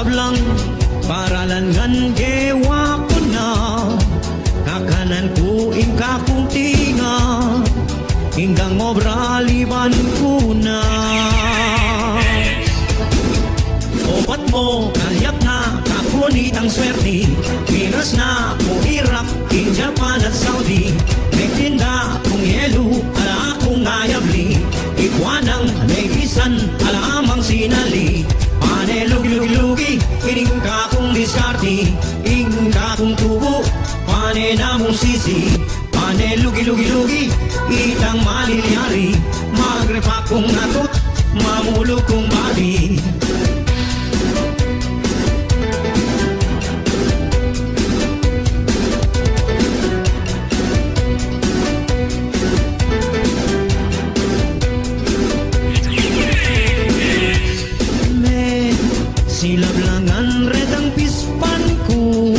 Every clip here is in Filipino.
sablang paralan ngan gewa ko na kakanan ko ingka kong tinga hinggang obra liban ko na opat mo kalyak na kakunit ang swerte pinas na kung Iraq, in Japan at Saudi nagtinda kung yelo ala akong ayabli ikwanang megisan ala amang sinali pane lugi-lugi ingka kong diskarte ingka kong tubo pane namong sisi pane lugi-lugi itang malilyari magrepa kong natot mamulog kong bali silab langan redang pispan ko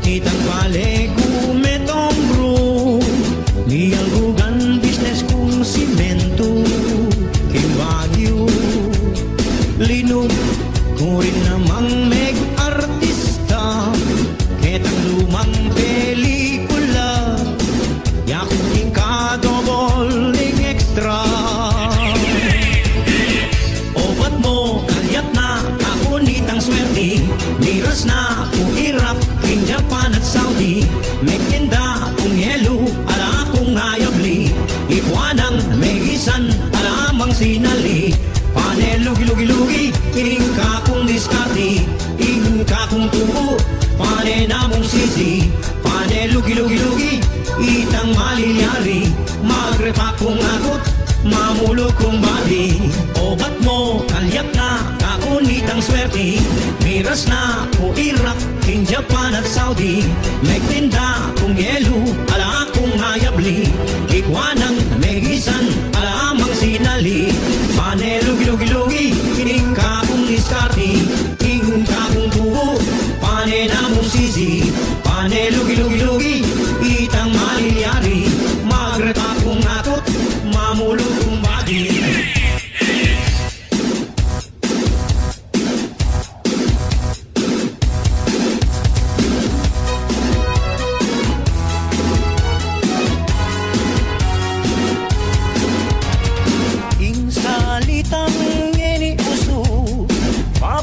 itang pale ko metong bro niyang gugan business kong simento king Baguio linog ko rin namang meg artista ketang lumang pelikula yakong king kadobol ning extra obat mo kalyat na ang swerte, miras na kung Iraq, in Japan at Saudi megtinda kung yelo, ala akong ayabli ikwanang megisan, ala amang sinali pane lugi-lugi-lugi ingka kong diskarte ingka kong tubo pane namong sisi pane lugi-lugi-lugi itang malilyari magrepa kong agot mamulog kong bali obat mo kalyak na kakunit ang swerte miras na kung Iraq, in Japan at Saudi megtinda kung yelo ala akong ayabli ikwanang megisan ala amang sinali pane lugi-lugi-lugi ingka kong diskarte ingka kong tubo pane namong sisi pane lugi-lugi-lugi itang malilyari magrepa kong atot mamulog kong bali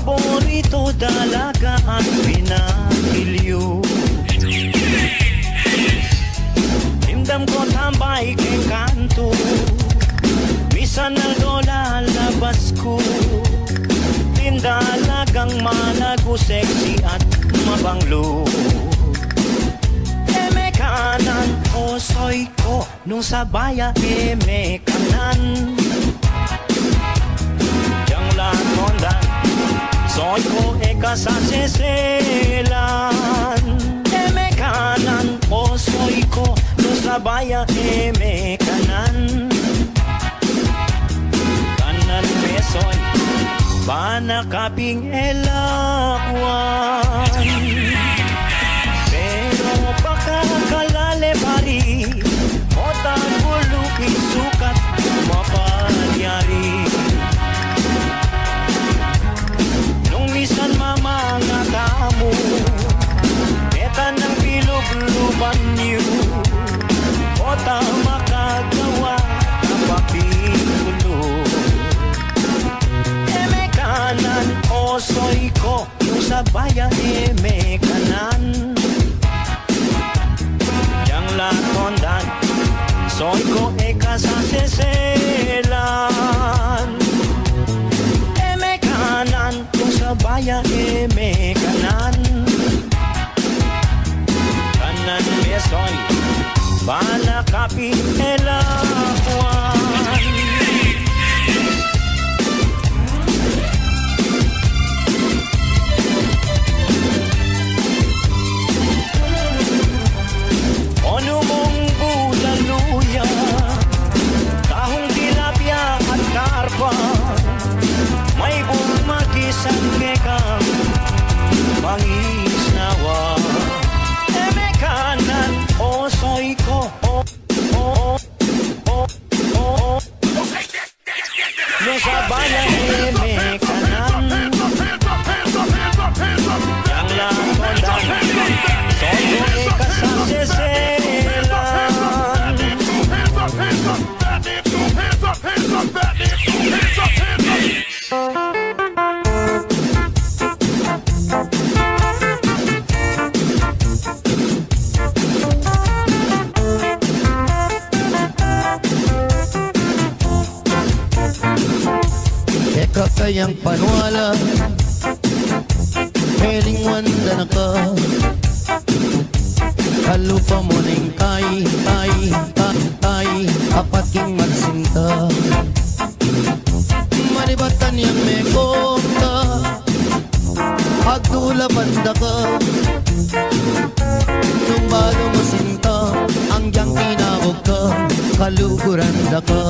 paborito dalaga at pinakilyo Timdam ko tambay kay kanto Misan na lola labas ko Tindalagang malago sexy at mabanglo Eme kanan o soy ko Nung sabaya eme kanan Yang lakondan soy ko eka sa seselan Eme kanan o soy ko Nung sabaya eme kanan Kanan me soy Banakaping elakwan Pero baka kalale pari Mota bulukin sukat mapalyari Misan mamanga tamu Metan ng bilog-luban niyo Kota makagawa Kapapitulo Eme kanan o soy ko Yung sabaya eme kanan Yang lakondan Soy ko eka sa seselan Eme kanan sabaya eme kanan Kanan mesoy Banakapin elakwan Ono mong bulaluya Tahong tilapia at karpa May bumagisang kekang mangisnawa Eme kanan o soy ko o sayang panwala Heling wanda na ka Kalupa mo ning kay apat king magsinta Manibatan yang mekota Agdula banda ka Nung balo mo sinta Ang diyang tinawag ka Kaluguran da ka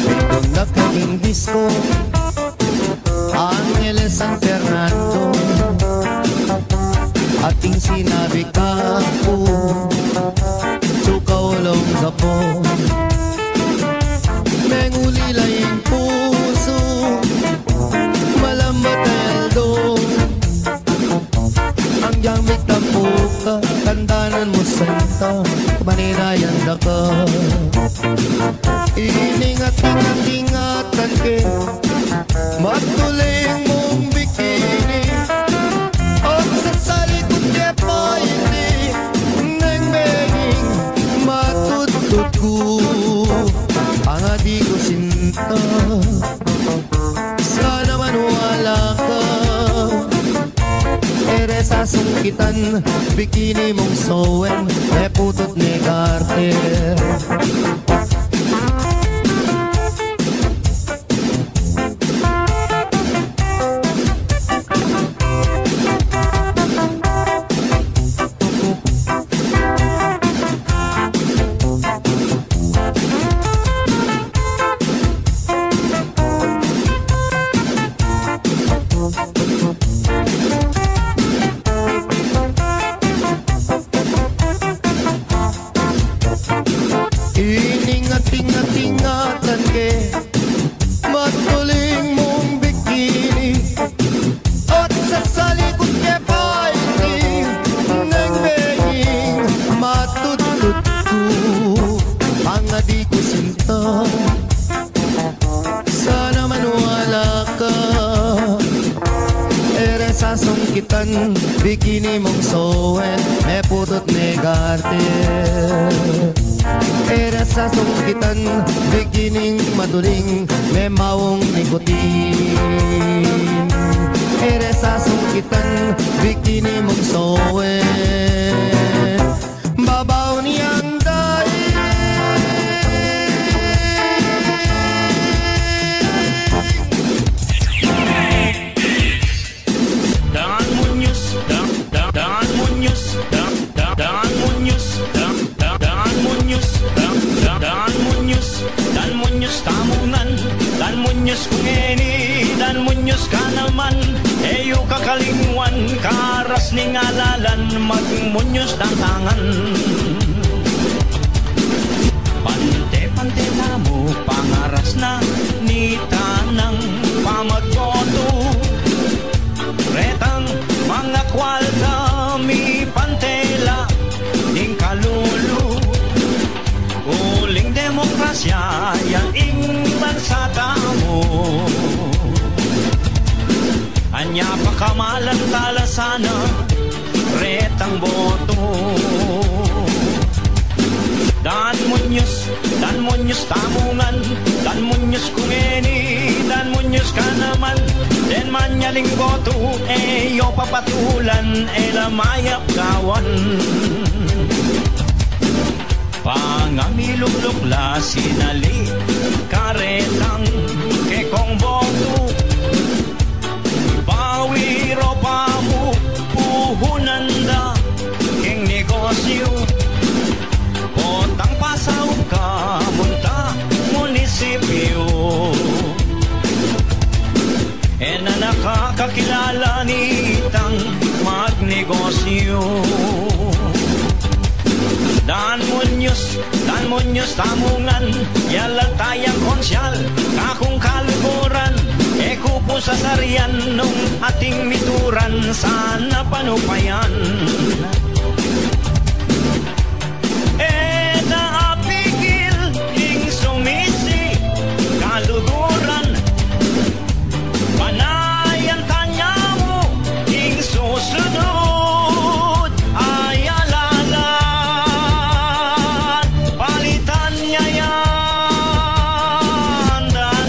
Nung nakaging disco Angeles San Fernando Ating sinabi ka po Sukaulong ka po Mengulilay ang puso Malambat na eldo Ang gamit na po ka Kandanan mo santa Maninayan na ka Iningat-ingat-ingatan ke Matuloy mong bikini At sa salikod niya pa hindi Nang benging matutut ko Ang adi ko sinta Sana manuwala ka Ere sa sungkitan Bikini mong sowen E putot ni Carter Iningat-ingat-ingatan ke Matuling mong bikini At sa salikod ke pa hindi Nang benging matutut ko Ang adi ko sinta Sana manuwala ka Ere sa sungkitan Bikini mong sowen E putot negarte Era sa sungkitan, beginning maduling, may mawong nikotin. Era sa sungkitan, bikini mong sowen, babaw niyang daig. Dan Muñoz, Dan Muñoz, Dan Muñoz, Dan Muñoz, Dan Muñoz tamunan, Dan Muñoz kungeni, Dan Muñoz ka naman, eyo kakalingwan, karas ning alalan, mag-Muñoz tantangan. Pante-pante na mo, pangaras na, ni tanang pamagboto. Retang mga kwalta, mi pantela, ning kalulu. Uling demokrasya, yang ingban sa tamo. Anya pa kamalang tala sana, retang boto. Dan Muñoz tamungan, Dan Muñoz kungeni, Dan Muñoz ka naman. Den manyaling boto, eyo papatulan, elamayap kawan. Pangamilulukla sinali, karetang kekong boto. Bawiro pa mo, puhunanda, keng negosyo. Potang pasaw ka, munta, munisipyo. E na nakakakilala nitang magnegosyo. Dan Muñoz tamungan, yalang tayang konsyal, kakong kaluguran, e kupo sa sarian nung ating mituran, sana panupayan. E naapigil, ing sumisi, kaluguran, panayan tanya mo, ing susunod, ay alalan, palitan niya yan. Dan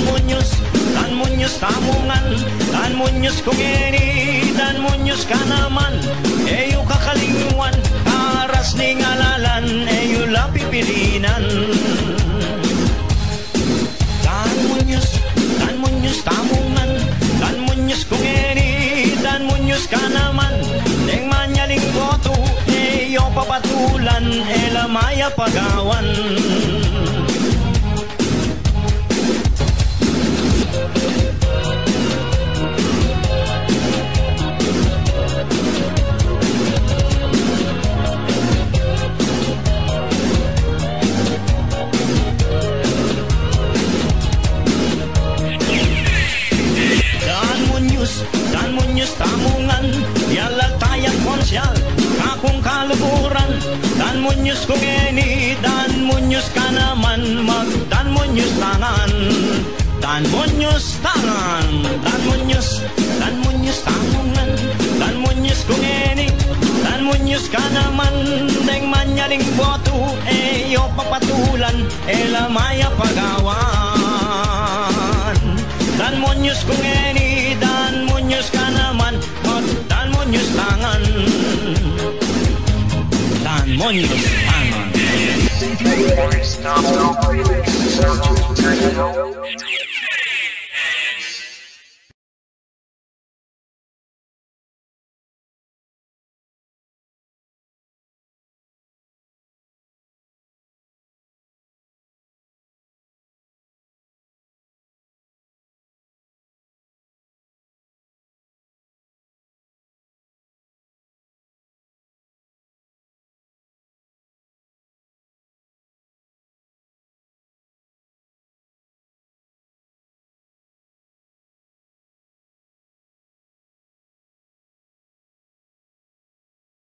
Dan Muñoz kung eni, Dan Muñoz ka naman. Eyo kakalingwan, aras ni ngalalan, eyo la pipilinan. Dan Muñoz tamungan. Dan Muñoz kung eni, Dan Muñoz ka naman. Deng manyaling boto, eyo papatulan, ela maya pagawan. Dan Muñoz tamungan, yala tayang konsyal, kakong kaluburan. Dan Muñoz kung eni, Dan Muñoz ka naman, mag Dan Muñoz tangan. Dan Muñoz tangan, Dan Muñoz tamungan. Dan Muñoz kung eni, Dan Muñoz ka naman. Deng manyaling boto, eyo papatulan, ela maya pagawan. Dan Muñoz kung eni, Dan Muñoz ka naman, mag Dan Muñoz tangan. Dan Muñoz tangan.